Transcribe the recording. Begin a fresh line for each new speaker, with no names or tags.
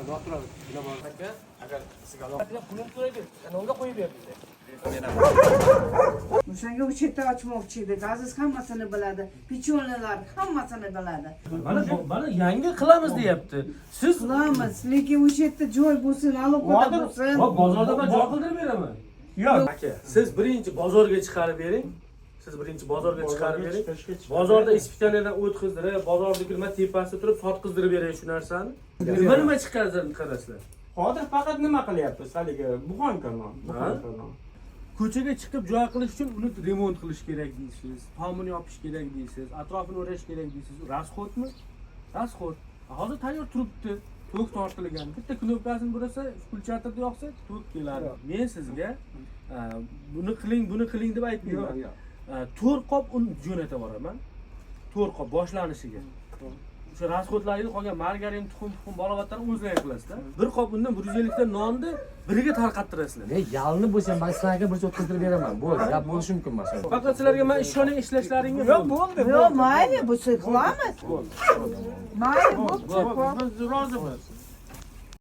Doktor bilaman. Agar sizga aloqa
pulim to'laydi, kanalga qo'yib berdi.
O'shanga u chetda ochmoqchi edi. Aziz hammasini biladi. Pechonlar hammasini biladi.
Mana yangi qilamiz deyapti. Siz
Qilamiz, lekin o'sha yerda joy bo'lsin, aloqada bo'lsin.
va bozorda men joy qildirib beraman. Yo'q, aka, siz birinchi bozorga chiqarib bering. Bozorda ispitaniyadan o'tkazdirib, bozordagilar tepasida turib sotqizdirib beray shu narsani. Nima chiqarasizlar?
hozir faqat nima qilyapsiz? Haligi buxonkaman.
Ko'chaga chiqib joy qilish uchun uni remont qilish kerak deysiz, tomini yopish kerak deysiz, atrofini o'rash kerak deysiz. Rasxodmi? Rasxod. Hozir tayyor turibdi. Tok tortilgan. Bitta knopkasini burasa, pulchatida yoqsa, tok keladi. Men sizga buni qiling deb aytmayman. 4 qop un jo'nata boraman. 4 qop boshlanishiga. O'sha rasxodlarni qolgan margarin, tuxum, balovatlarni o'zlaring qilasizlar. 1 qop undan 150 ta nonni biriga tarqattirasizlar.
Yalni bo'lsa men sizlarga bir o'tkazdirib beraman. Bo'ldi, gap bo'lishi mumkin emas.
Faqat sizlarga men ishoning ishlashlaringga bo'ldi.
Yo'q, mayli, bu qilamiz. Mayli, bo'pti.
Biz rozimiz.